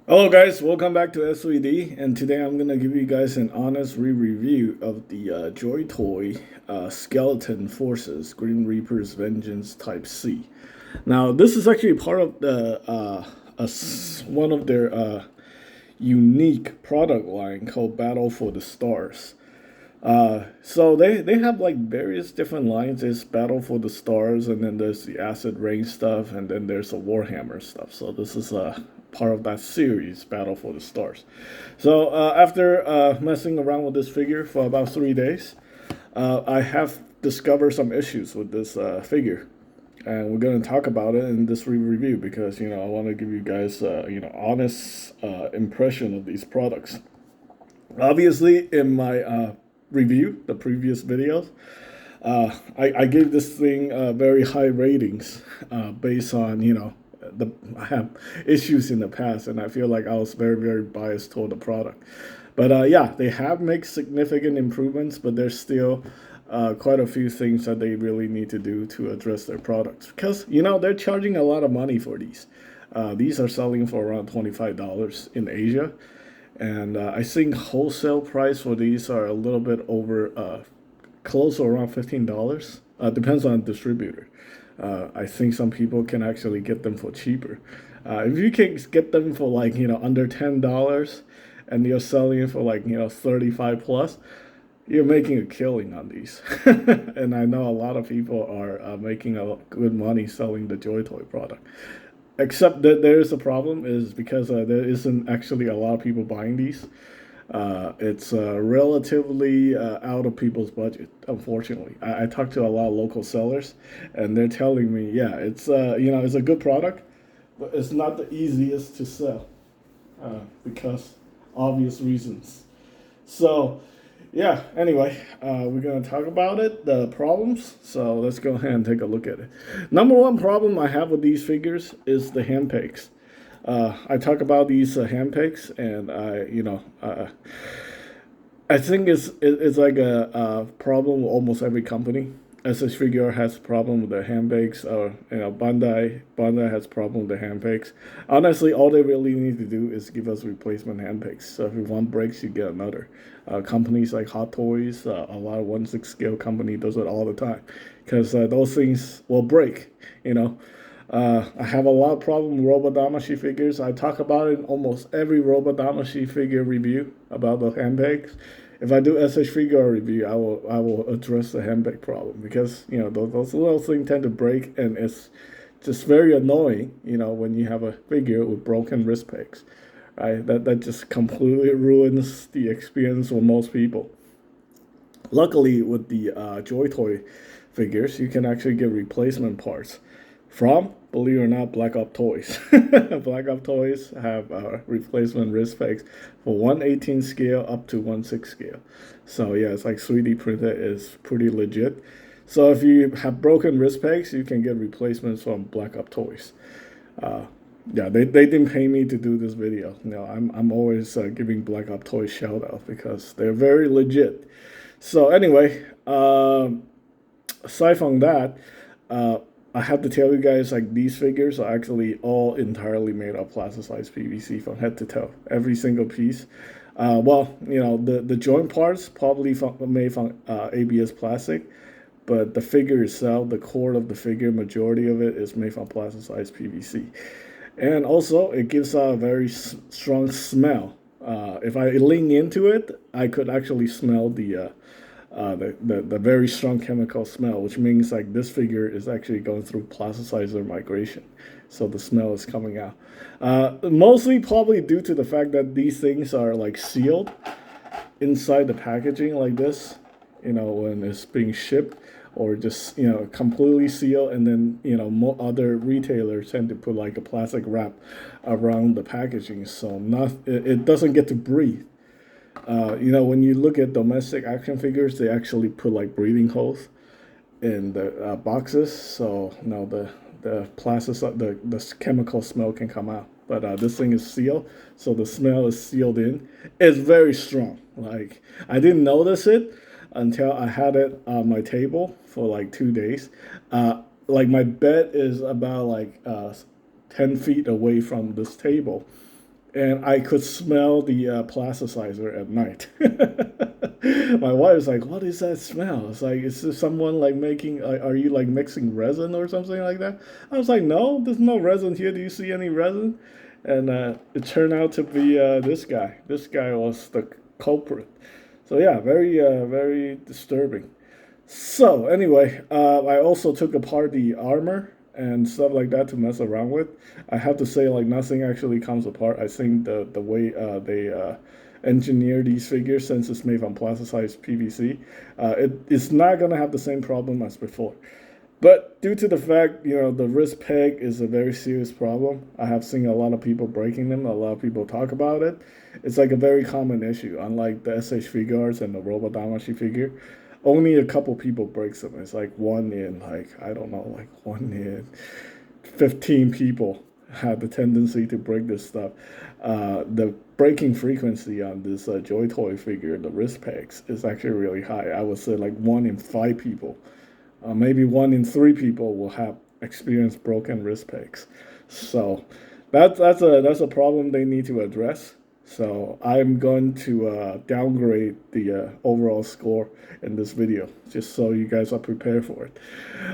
Hello guys, welcome back to SVD, and today I'm gonna give you guys an honest review of the Joy Toy Skeleton Forces Green Reaper's Vengeance Type C. Now, this is actually part of the one of their unique product line called Battle for the Stars. So they have like various different lines. There's Battle for the Stars, and then there's the Acid Rain stuff, and then there's the Warhammer stuff. So this is part of that series, Battle for the Stars. So after messing around with this figure for about 3 days, I have discovered some issues with this figure, and we're going to talk about it in this review because I want to give you guys honest impression of these products. Obviously, in my review, the previous videos, I gave this thing very high ratings based on I have issues in the past, and I feel like I was very biased toward the product. But yeah, they have made significant improvements, but there's still quite a few things that they really need to do to address their products because they're charging a lot of money for these. These are selling for around $25 in Asia, and I think wholesale price for these are a little bit over, close to around $15. Depends on the distributor. I think some people can actually get them for cheaper. If you can get them for like under $10, and you're selling it for like 35 plus, you're making a killing on these. And I know a lot of people are making a good money selling the Joy Toy product. Except that there is a problem is because there isn't actually a lot of people buying these. It's relatively out of people's budget, unfortunately. I talked to a lot of local sellers, and they're telling me, yeah, it's it's a good product, but it's not the easiest to sell because obvious reasons. So, yeah, anyway, we're going to talk about it, the problems. So let's go ahead and take a look at it. Number one problem I have with these figures is the hand pegs. I talk about these hand pegs, and I think it's like a problem with almost every company. SS Figure has a problem with their handbags, or Bandai has a problem with their handbags. Honestly, all they really need to do is give us replacement handbags. So if one breaks, you get another. Companies like Hot Toys, a lot of 1/6 scale company does it all the time, because those things will break. I have a lot of problem with Robodamashi figures. I talk about it in almost every Robodamashi figure review about the handbags. If I do SH figure review, I will address the handbag problem because those little things tend to break, and it's just very annoying. When you have a figure with broken wrist pegs, right? That just completely ruins the experience for most people. Luckily, with the Joy Toy figures, you can actually get replacement parts from, believe it or not, Black Ops Toys. Black Ops Toys have replacement wrist pegs for 1/18 scale up to 1/6 scale. So yeah, it's like 3D printed is pretty legit. So if you have broken wrist pegs, you can get replacements from Black Ops Toys. Uh, yeah, they didn't pay me to do this video. I'm always giving Black Ops Toys shout out because they're very legit. So anyway, aside from that, uh, I have to tell you guys, like, these figures are actually all entirely made of plasticized PVC from head to toe, every single piece. Well, the joint parts probably made from ABS plastic, but the figure itself, the core of the figure, majority of it is made from plasticized PVC. And also, it gives a very strong smell. If I lean into it, I could actually smell the very strong chemical smell, which means like this figure is actually going through plasticizer migration. So the smell is coming out. Mostly probably due to the fact that these things are like sealed inside the packaging like this, when it's being shipped, or just completely sealed, and then other retailers tend to put like a plastic wrap around the packaging, so it doesn't get to breathe. When you look at domestic action figures, they actually put like breathing holes in the boxes, so the plastic, the chemical smell can come out. But this thing is sealed, so the smell is sealed in. It's very strong. Like, I didn't notice it until I had it on my table for like 2 days. Like, my bed is about like 10 feet away from this table, and I could smell the plasticizer at night. My wife was like, "What is that smell?" It's like, "Is this someone like making? Are you like mixing resin or something like that?" I was like, "No, there's no resin here. Do you see any resin?" And it turned out to be this guy. This guy was the culprit. So yeah, very disturbing. So anyway, I also took apart the armor and stuff like that to mess around with. I have to say, like nothing actually comes apart. I think the way they engineer these figures, since it's made from plasticized PVC, it's not gonna have the same problem as before. But due to the fact, the wrist peg is a very serious problem, I have seen a lot of people breaking them. A lot of people talk about it. It's like a very common issue. Unlike the SH figures and the Robot Damashi figure, only a couple people breaks them. It's like one in like I don't know, like one in 15 people have the tendency to break this stuff. The breaking frequency on this Joy Toy figure, the wrist pegs, is actually really high. I would say like 1 in 5 people, maybe 1 in 3 people will have experienced broken wrist pegs. So that's a problem they need to address. So I'm going to downgrade the overall score in this video, just so you guys are prepared for it.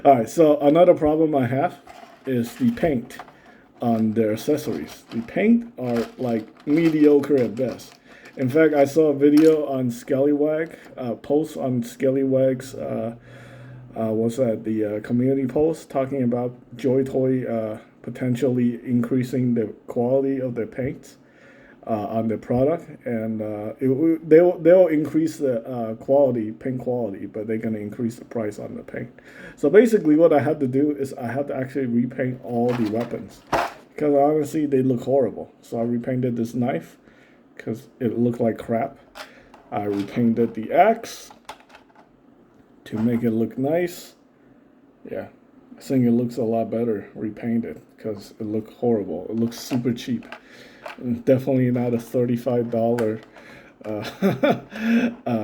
All right, so another problem I have is the paint on their accessories. The paint are like mediocre at best. In fact, I saw a video on Scallywag, post on Scallywag's, what's that, the community post talking about Joy Toy potentially increasing the quality of their paints on the product, and they'll increase the paint quality, but they're gonna increase the price on the paint. So basically, what I had to do is I had to actually repaint all the weapons because honestly they look horrible. So I repainted this knife because it looked like crap. I repainted the axe to make it look nice. Yeah, I think it looks a lot better repainted because it looked horrible. It looks super cheap. Definitely not a $35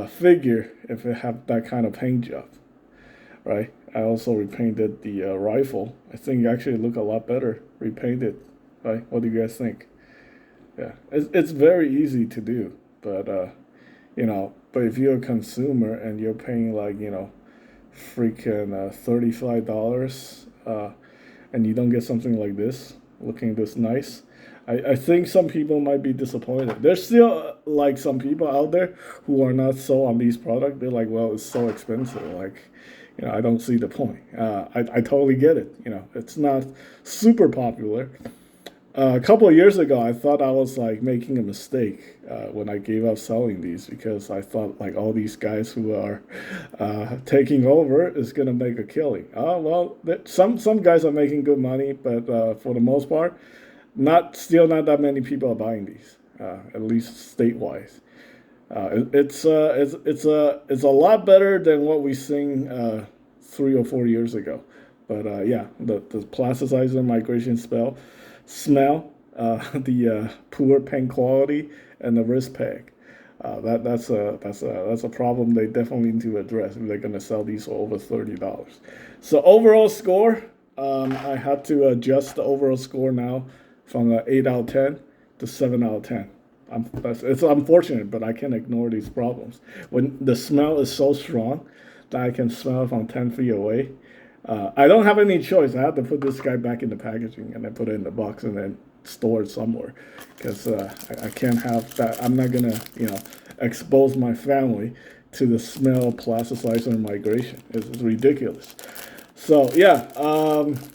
figure if it have that kind of paint job, right? I also repainted the rifle. I think it actually look a lot better repainted, right? What do you guys think? Yeah, it's very easy to do, but but if you're a consumer and you're paying like freaking $35 and you don't get something like this looking this nice, I think some people might be disappointed. There's still like some people out there who are not sold on these products. They're like, well, it's so expensive. Like, I don't see the point. I totally get it. It's not super popular. A couple of years ago, I thought I was like making a mistake when I gave up selling these because I thought like all these guys who are taking over is gonna make a killing. Well, some guys are making good money, but for the most part, still not that many people are buying these, at least state-wise. It's a lot better than what we seen 3 or 4 years ago. But yeah, the plasticizer migration smell, the poor paint quality, and the wrist peg. That's a problem they definitely need to address if they're gonna sell these for over $30. So overall score, I had to adjust the overall score now from 8 out of 10 to 7 out of 10. It's unfortunate, but I can't ignore these problems. When the smell is so strong that I can smell it from 10 feet away, I don't have any choice. I have to put this guy back in the packaging and then put it in the box and then store it somewhere because I can't have that. I'm not going to, expose my family to the smell of plasticizer migration. It's ridiculous. So yeah,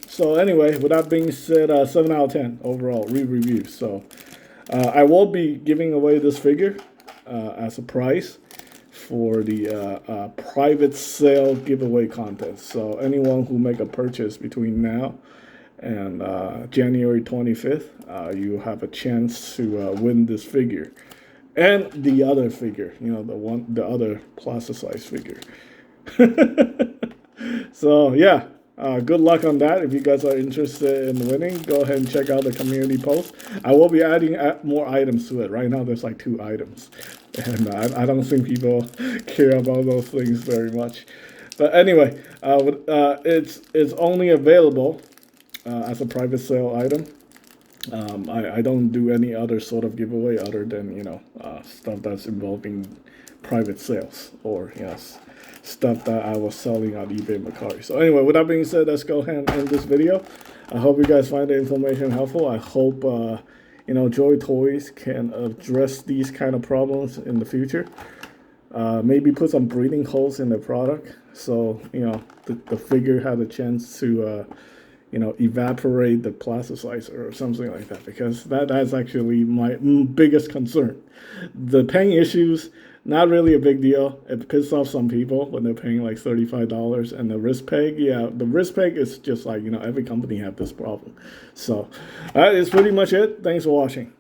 so anyway, with that being said, 7 out of 10 overall review. So I will be giving away this figure as a prize for the private sale giveaway contest. So anyone who make a purchase between now and January 25th, you have a chance to win this figure. And the other figure, the other plasticized figure. So yeah, good luck on that. If you guys are interested in winning, go ahead and check out the community post. I will be adding more items to it. Right now there's like 2 items, and I don't think people care about those things very much. But anyway, it's only available as a private sale item I don't do any other sort of giveaway other than, stuff that's involving private sales or, stuff that I was selling on eBay and Mercari. So anyway, with that being said, let's go ahead and end this video. I hope you guys find the information helpful. I hope, Joy Toys can address these kind of problems in the future. Maybe put some breathing holes in the product so, the figure had a chance to, evaporate the plasticizer or something like that, because that's actually my biggest concern. The paying issues, not really a big deal. It pisses off some people when they're paying like $35, and the wrist peg, the wrist peg is just like, every company have this problem. So that is pretty much it. Thanks for watching.